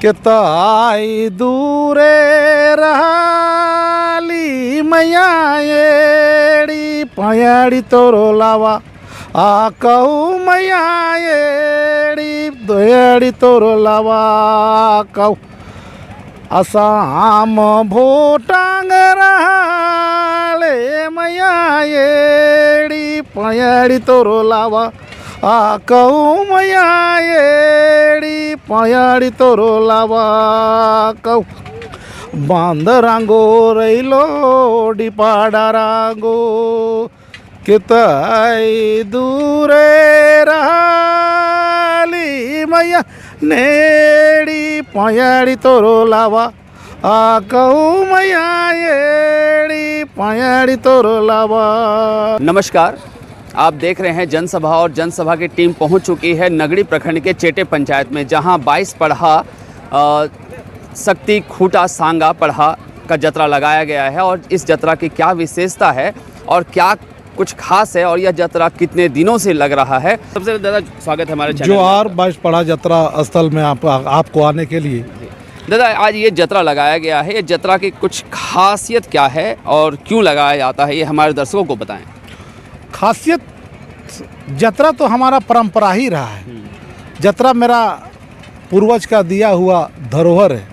के ताई दूरे रहाली मैया एड़ी पयाड़ी तोरो लावा आ कहू मैया एड़ी दोड़ी तोरो लावा कहू असाम भोटांग रहाले मैया एड़ी पयाड़ी तोरो लावा आ कहू मैया एड़ी पयाड़ी तोरो लावा कहू बांदरांगो रैलो डिपाड़ा रांगो किताई दूरे रहाली मैया नेड़ी पयाड़ी तोरो लावा आ कहू मैया एड़ी पयाड़ी तोरो लावा। नमस्कार, आप देख रहे हैं जनसभा और जनसभा की टीम पहुंच चुकी है नगड़ी प्रखंड के चेटे पंचायत में, जहां 22 पढ़ा शक्ति खूटा सांगा पढ़ा का जतरा लगाया गया है। और इस जतरा की क्या विशेषता है और क्या कुछ खास है और यह जतरा कितने दिनों से लग रहा है। सबसे ज़्यादा स्वागत है हमारे चैनल जो और 22 पढ़ा जतरा स्थल में आपको आने के लिए। दादा, आज ये जतरा लगाया गया है, ये जतरा की कुछ खासियत क्या है और क्यों लगाया जाता है, ये हमारे दर्शकों को बताएं। खासियत जतरा तो हमारा परंपरा ही रहा है। जतरा मेरा पूर्वज का दिया हुआ धरोहर है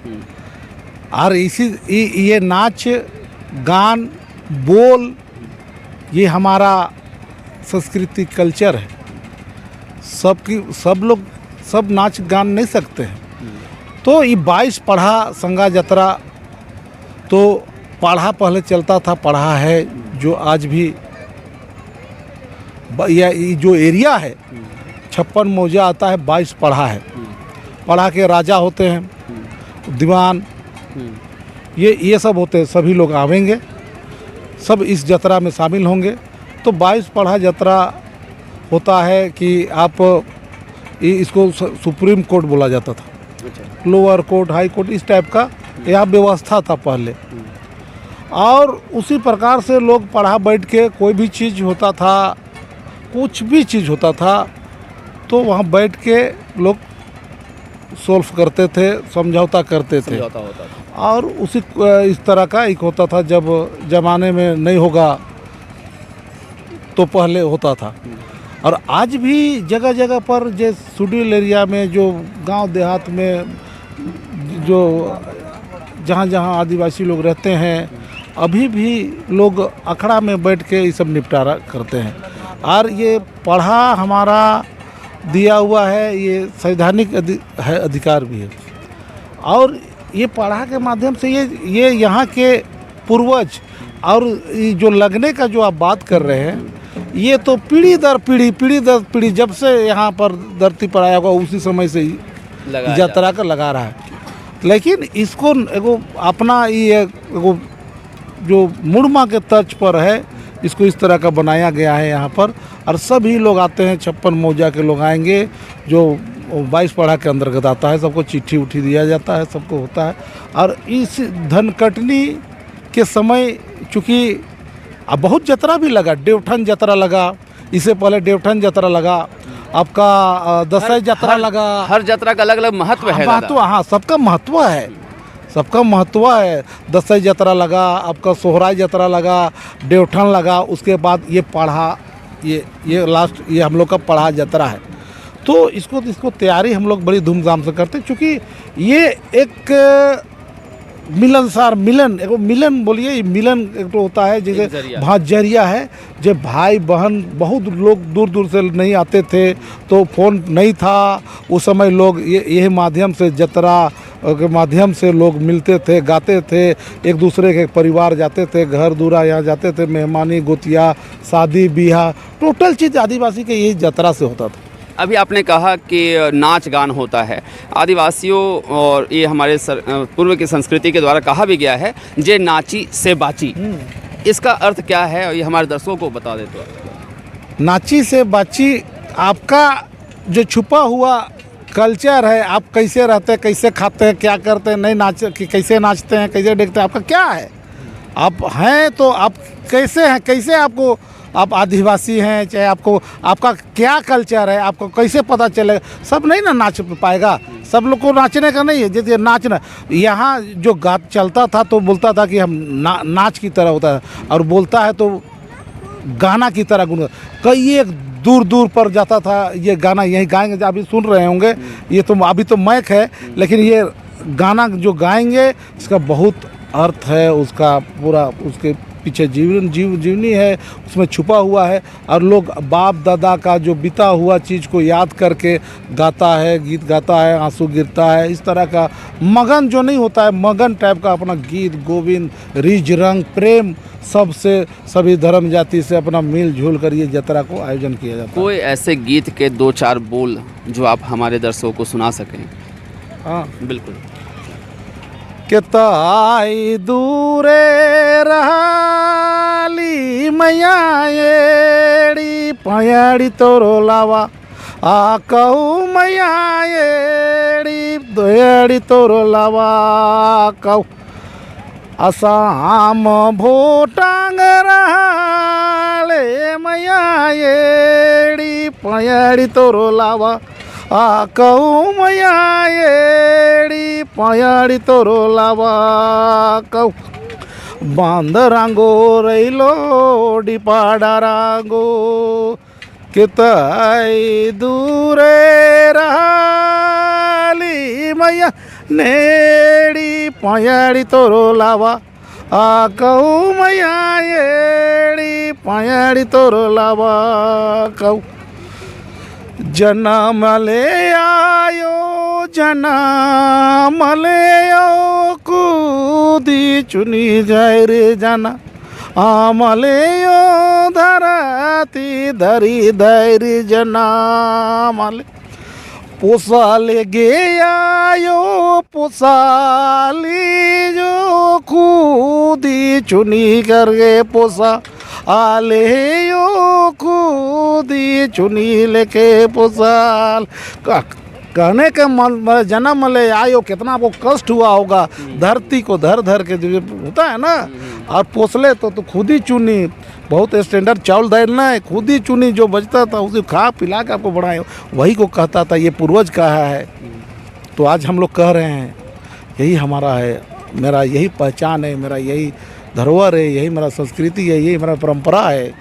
और ये नाच गान बोल ये हमारा संस्कृति कल्चर है। सब लोग सब नाच गान नहीं सकते हैं। तो ये 22 पढ़ा संगा जतरा तो पढ़ा पहले चलता था, पढ़ा है जो आज भी ये जो एरिया है 56 मौजा आता है, 22 पढ़ा है। पढ़ा के राजा होते हैं, दीवान ये सब होते हैं। सभी लोग आवेंगे, सब इस जतरा में शामिल होंगे। तो 22 पढ़ा जतरा होता है कि आप इसको सुप्रीम कोर्ट बोला जाता था, लोअर कोर्ट हाई कोर्ट इस टाइप का यह व्यवस्था था पहले। और उसी प्रकार से लोग पढ़ा बैठ के कोई भी चीज़ होता था, कुछ भी चीज़ होता था तो वहाँ बैठ के लोग सॉल्व करते थे, समझौता करते थे। और उसी इस तरह का एक होता था, जब ज़माने में नहीं होगा तो पहले होता था। और आज भी जगह जगह पर जो शेड्यूल एरिया में, जो गांव देहात में, जो जहाँ जहाँ आदिवासी लोग रहते हैं, अभी भी लोग अखड़ा में बैठ के ये सब निपटारा करते हैं। और ये पढ़ा हमारा दिया हुआ है, ये संवैधानिक अधिकार भी है। और ये पढ़ा के माध्यम से ये यहाँ के पूर्वज और ये जो लगने का जो आप बात कर रहे हैं, ये तो पीढ़ी दर पीढ़ी जब से यहाँ पर धरती पर आया होगा उसी समय से ही जतरा का लगा रहा है। लेकिन इसको एगो अपना ये एगो जो मुड़मा के तर्ज पर है, इसको इस तरह का बनाया गया है यहाँ पर। और सभी लोग आते हैं, 56 मौजा के लोग आएंगे, जो 22 पढ़ा के अंतर्गत आता है। सबको चिट्ठी उठी दिया जाता है, सबको होता है। और इस धनकटनी के समय चूँकि बहुत जतरा भी लगा, देवठन जतरा लगा, इससे पहले देवठन जतरा लगा, आपका दसई जतरा लगा। हर जतरा का अलग अलग महत्व है। महत्व, हाँ, सबका महत्व है, सबका महत्व है। दसई जतरा लगा, आपका सोहराई जतरा लगा, देवठन लगा, उसके बाद ये पढ़ा, ये लास्ट ये हम लोग का पढ़ा जतरा है। तो इसको तैयारी हम लोग बड़ी धूमधाम से करते हैं, क्योंकि ये एक मिलनसार मिलन बोलिए, मिलन एक तो होता है, जैसे भात जरिया है। जब भाई बहन बहुत लोग दूर दूर से नहीं आते थे तो फ़ोन नहीं था, उस समय लोग यही माध्यम से जतरा के माध्यम से लोग मिलते थे, गाते थे, एक दूसरे के परिवार जाते थे, घर दूरा यहाँ जाते थे, मेहमानी गोतिया शादी ब्याह टोटल चीज़ आदिवासी के यही जतरा से होता था। अभी आपने कहा कि नाच गान होता है आदिवासियों, और ये हमारे पूर्व की संस्कृति के द्वारा कहा भी गया है, जे नाची से बाची। इसका अर्थ क्या है और ये हमारे दर्शकों को बता देते हो। नाची से बाची आपका जो छुपा हुआ कल्चर है, आप कैसे रहते हैं, कैसे खाते हैं, क्या करते हैं, नहीं नाच कि कैसे नाचते हैं, कैसे देखते हैं, आपका क्या है, आप हैं तो आप कैसे हैं, कैसे आपको, आप आदिवासी हैं चाहे आपको, आपका क्या कल्चर है, आपको कैसे पता चलेगा? सब नहीं ना नाच पाएगा, सब लोग को नाचने का नहीं है। जैसे नाचना यहाँ जो गा चलता था तो बोलता था कि हम नाच की तरह होता है, और बोलता है तो गाना की तरह गुन, कई एक दूर दूर पर जाता था ये गाना, यही गाएंगे, अभी सुन रहे होंगे, ये तो अभी तो मैक है, लेकिन ये गाना जो गाएंगे इसका बहुत अर्थ है, उसका पूरा उसके पीछे जीवनी है, उसमें छुपा हुआ है, और लोग बाप दादा का जो बीता हुआ चीज़ को याद करके गाता है, गीत गाता है, आंसू गिरता है, इस तरह का मगन जो नहीं होता है, मगन टाइप का अपना गीत गोविंद रिज रंग प्रेम सबसे सभी धर्म जाति से अपना मिल जुल कर ये जतरा को आयोजन किया जाता है। कोई ऐसे गीत के 2-4 बोल जो आप हमारे दर्शकों को सुना सकें? हाँ बिल्कुल। के ताई दूरे रहाली मैया एड़ी पयाड़ी तोरो लावा आ कहू मैया एड़ी दोड़ी तोरो लावा कहू असाम भोटांग रहाले मैया एड़ी पयाड़ी तोरो लावा आ कहू मैया एड़ी पयाड़ी तोरो लावा कहू बांदरांगो रैलो डिपाड़ा रांगो किताई दूरे रहाली मैया नेड़ी पयाड़ी तोरो लावा आ कहू मैया एड़ी पयाड़ी तोरो लावा कहू जनम ले आयो जनम ले आओ कूदी चुनी जाए रे जाना आमले यो धरती धरी धैर्य जना माले पोसाले गे आयो पोसाली जो कूदी चुनी कर गे पोसा आले यो कूदी चुनी लेके पोसाल कहने के जन्म ले आयो, कितना वो कष्ट हुआ होगा, धरती को धर धर के जो होता है ना, और पोसले तो खुद ही चुनी, बहुत स्टैंडर्ड चावल दाल है, खुद ही चुनी, जो बचता था उसे खा पिला के आपको बढ़ाए, वही को कहता था ये पूर्वज कहा है। तो आज हम लोग कह रहे हैं यही हमारा है, मेरा यही पहचान है, मेरा यही धरोहर है, यही मेरा संस्कृति है, यही मेरा परंपरा है,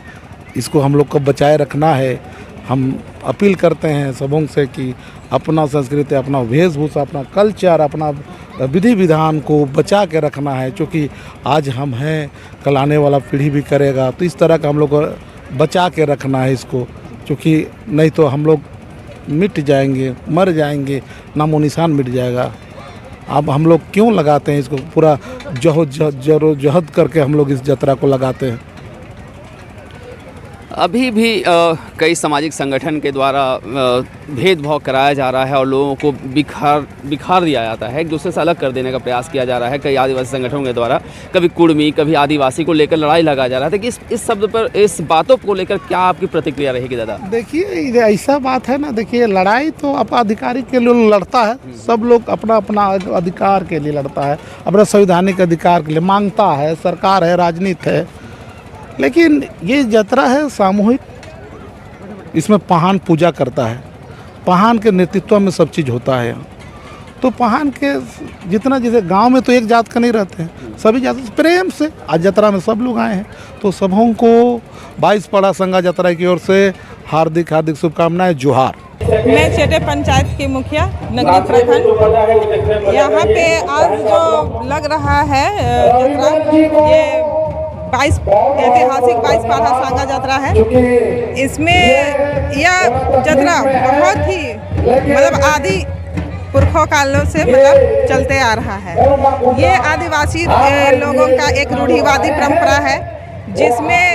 इसको हम लोग को बचाए रखना है। हम अपील करते हैं सबों से कि अपना संस्कृति, अपना वेशभूषा, अपना कल्चर, अपना विधि विधान को बचा के रखना है, क्योंकि आज हम हैं, कल आने वाला पीढ़ी भी करेगा, तो इस तरह का हम लोग को बचा के रखना है इसको, क्योंकि नहीं तो हम लोग मिट जाएंगे, मर जाएंगे, नामो निशान मिट जाएगा। अब हम लोग क्यों लगाते हैं इसको, पूरा जहद करके हम लोग इस जतरा को लगाते हैं। अभी भी कई सामाजिक संगठन के द्वारा भेदभाव कराया जा रहा है और लोगों को बिखार दिया जाता है, एक दूसरे से अलग कर देने का प्रयास किया जा रहा है। कई आदिवासी संगठनों के द्वारा कभी कुर्मी कभी आदिवासी को लेकर लड़ाई लगा जा रहा था कि इस शब्द पर, इस बातों को लेकर क्या आपकी प्रतिक्रिया रहेगी दादा? देखिए ऐसा बात है ना, देखिए लड़ाई तो अपना अधिकारी के लिए लड़ता है, सब लोग अपना अपना अधिकार के लिए लड़ता है, अपना संवैधानिक अधिकार के लिए मांगता है, सरकार है, राजनीति है। लेकिन ये जतरा है सामूहिक, इसमें पहान पूजा करता है, पहान के नेतृत्व में सब चीज़ होता है। तो पहान के जितना, जैसे गांव में तो एक जात का नहीं रहते हैं, सभी जात प्रेम से आज जतरा में सब लोग आए हैं, तो सबों को 22 पड़ा संगा जतरा की ओर से हार्दिक हार्दिक शुभकामनाएं, जोहार। मैं चेटे पंचायत की मुखिया नगरी प्रखंड। यहाँ पे आज जो लग रहा है जतरा, ये 22 ऐतिहासिक 22 पाड़ा सांगा जतरा है। इसमें यह जतरा बहुत ही मतलब आदि पुरखों कालों से मतलब चलते आ रहा है। ये आदिवासी लोगों का एक रूढ़िवादी परंपरा है, जिसमें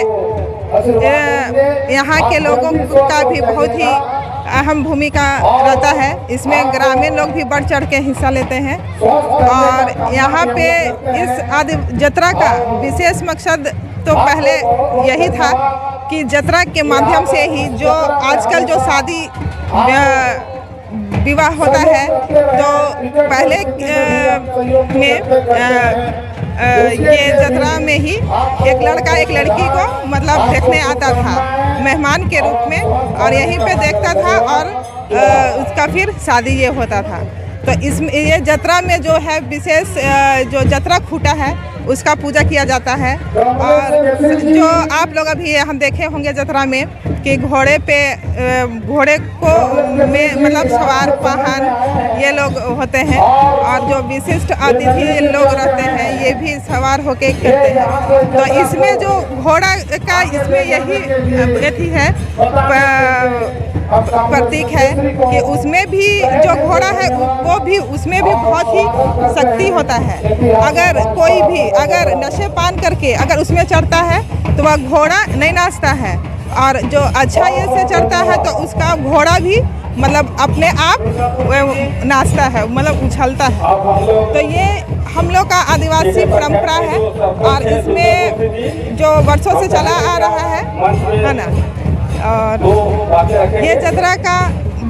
यहाँ के लोगों का भी बहुत ही अहम भूमिका रहता है। इसमें ग्रामीण लोग भी बढ़ चढ़ के हिस्सा लेते हैं, और यहाँ पे इस आदि जतरा का विशेष मकसद तो पहले यही था कि जतरा के माध्यम से ही जो आजकल जो शादी विवाह होता है, तो पहले में ये जतरा में ही एक लड़का एक लड़की को मतलब देखने आता था मेहमान के रूप में, और यहीं पे देखता था और उसका फिर शादी ये होता था। तो इसमें ये जतरा में जो है विशेष जो जतरा खूटा है उसका पूजा किया जाता है। और जो आप लोग अभी हम देखे होंगे जतरा में कि घोड़े को में मतलब सवार वाहन ये लोग होते हैं, और जो विशिष्ट अतिथि लोग रहते हैं ये भी सवार होके खेलते हैं। तो इसमें जो घोड़ा का इसमें यही अथी है प्रतीक है कि उसमें भी जो घोड़ा है वो भी उसमें भी बहुत ही शक्ति होता है। अगर कोई भी अगर नशे पान करके अगर उसमें चढ़ता है तो वह घोड़ा नहीं नाचता है, और जो अच्छा ये से चढ़ता है तो उसका घोड़ा भी मतलब अपने आप नाचता है, मतलब उछलता है। तो ये हम लोग का आदिवासी परंपरा है, और इसमें जो वर्षों से चला आ रहा है ना। और ये जतरा का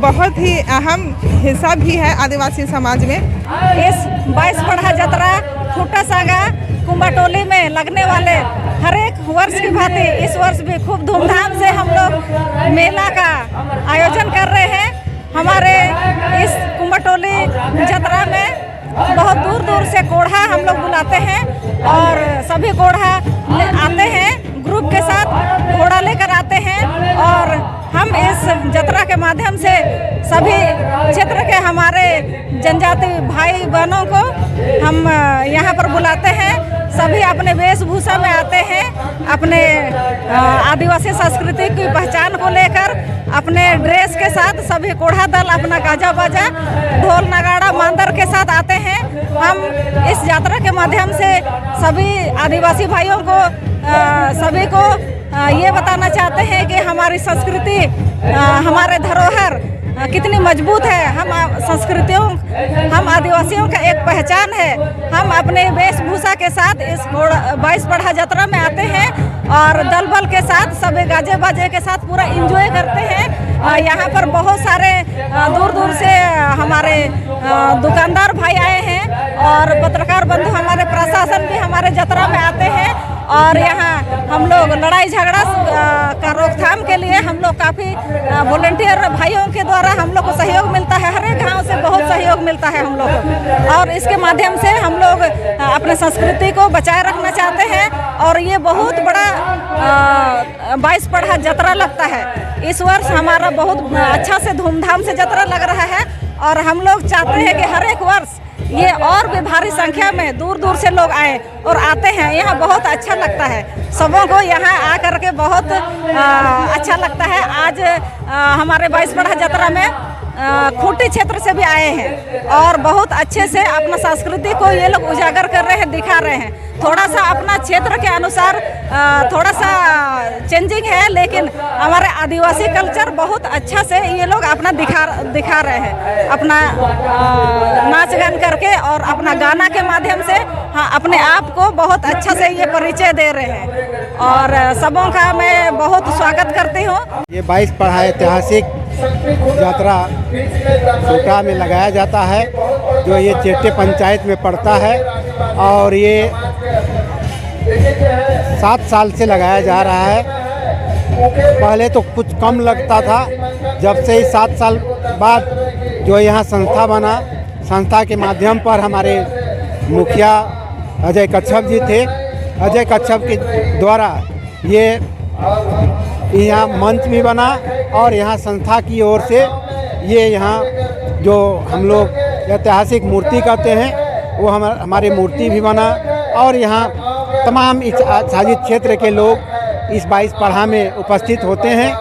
बहुत ही अहम हिस्सा भी है आदिवासी समाज में। इस 22 पढ़ा जतरा खूटा सांगा कुंभाटोली में लगने वाले हर एक वर्ष की भांति इस वर्ष भी खूब धूमधाम से हम लोग मेला का आयोजन कर रहे हैं। हमारे इस कुंभाटोली जतरा में बहुत दूर दूर से कोढ़ा हम लोग बुलाते हैं, और सभी कोढ़ा आते हैं ग्रुप के साथ, घोड़ा लेकर आते हैं। और हम इस जतरा के माध्यम से सभी क्षेत्र के हमारे जनजाति भाई बहनों को हम यहाँ पर बुलाते हैं। सभी अपने वेशभूषा में आते हैं, अपने आदिवासी संस्कृति की पहचान को लेकर अपने ड्रेस के साथ सभी कोढ़ा दल अपना गाजा बाजा ढोल नगाड़ा मांदर के साथ आते हैं। हम इस यात्रा के माध्यम से सभी आदिवासी भाइयों को सभी को ये बताना चाहते हैं कि हमारी संस्कृति हमारे धरोहर कितनी मजबूत है। हम आदिवासियों का एक पहचान है। हम अपने वेशभूषा के साथ इस 22 पढ़ा जतरा में आते हैं, और दल बल के साथ सभी गाजे बाजे के साथ पूरा एंजॉय करते हैं। यहाँ पर बहुत सारे दूर दूर से हमारे दुकानदार भाई आए हैं, और पत्रकार बंधु हमारे प्रशासन भी हमारे जतरा में आते हैं। और यहाँ हम लोग लड़ाई झगड़ा का रोकथाम के लिए हम लोग काफ़ी वॉलंटियर भाइयों के द्वारा हम लोग को सहयोग मिलता है। हर एक गांव से बहुत सहयोग मिलता है हम लोग को, और इसके माध्यम से हम लोग अपने संस्कृति को बचाए रखना चाहते हैं। और ये बहुत बड़ा 22 पढ़ा जतरा लगता है। इस वर्ष हमारा बहुत अच्छा से धूमधाम से जतरा लग रहा है, और हम लोग चाहते हैं कि हर एक वर्ष ये और भी भारी संख्या में दूर दूर से लोग आए और आते हैं। यहाँ बहुत अच्छा लगता है, सबों को यहाँ आकर के बहुत अच्छा लगता है। आज हमारे 22 पढ़ा जतरा में खूंटी क्षेत्र से भी आए हैं, और बहुत अच्छे से अपना संस्कृति को ये लोग उजागर कर रहे हैं, दिखा रहे हैं। थोड़ा सा अपना क्षेत्र के अनुसार थोड़ा सा चेंजिंग है, लेकिन हमारे आदिवासी कल्चर बहुत अच्छा से ये लोग अपना दिखा रहे हैं, अपना नाच गान करके और अपना गाना के माध्यम से अपने आप को बहुत अच्छा से ये परिचय दे रहे हैं। और सबों का मैं बहुत स्वागत करती हूँ। ये 22 पढ़ा ऐतिहासिक यात्रा खूटा में लगाया जाता है, जो ये चेटे पंचायत में पड़ता है, और ये 7 साल से लगाया जा रहा है। पहले तो कुछ कम लगता था, जब से ही 7 साल बाद जो यहाँ संस्था बना, संस्था के माध्यम पर हमारे मुखिया अजय कच्छप जी थे। अजय कच्छप के द्वारा ये यहाँ मंच भी बना, और यहाँ संस्था की ओर से ये यहाँ जो हम लोग ऐतिहासिक मूर्ति कहते हैं वो हमारी मूर्ति भी बना, और यहाँ तमाम इस आच्छादित क्षेत्र के लोग इस 22 पढ़ा में उपस्थित होते हैं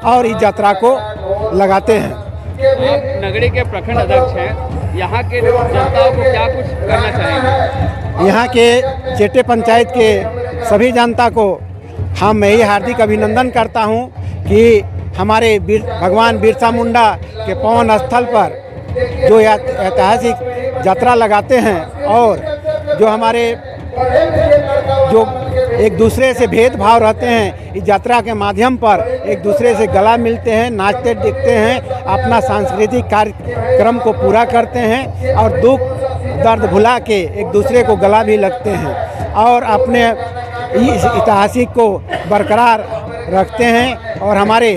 और इस यात्रा को लगाते हैं। आप नगड़ी के प्रखंड अध्यक्ष हैं, यहाँ के जनता को क्या कुछ करना चाहेंगे? यहाँ के चेटे पंचायत के सभी जनता को मैं यही हार्दिक अभिनंदन करता हूँ कि हमारे भगवान बिरसा मुंडा के पावन स्थल पर जो ऐतिहासिक यात्रा लगाते हैं, और जो हमारे जो एक दूसरे से भेदभाव रहते हैं, इस यात्रा के माध्यम पर एक दूसरे से गला मिलते हैं, नाचते दिखते हैं, अपना सांस्कृतिक कार्यक्रम को पूरा करते हैं, और दुख दर्द भुला के एक दूसरे को गला भी लगते हैं और अपने इस ऐतिहासिक को बरकरार रखते हैं और हमारे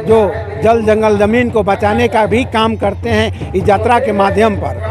जो जल जंगल ज़मीन को बचाने का भी काम करते हैं इस यात्रा के माध्यम पर।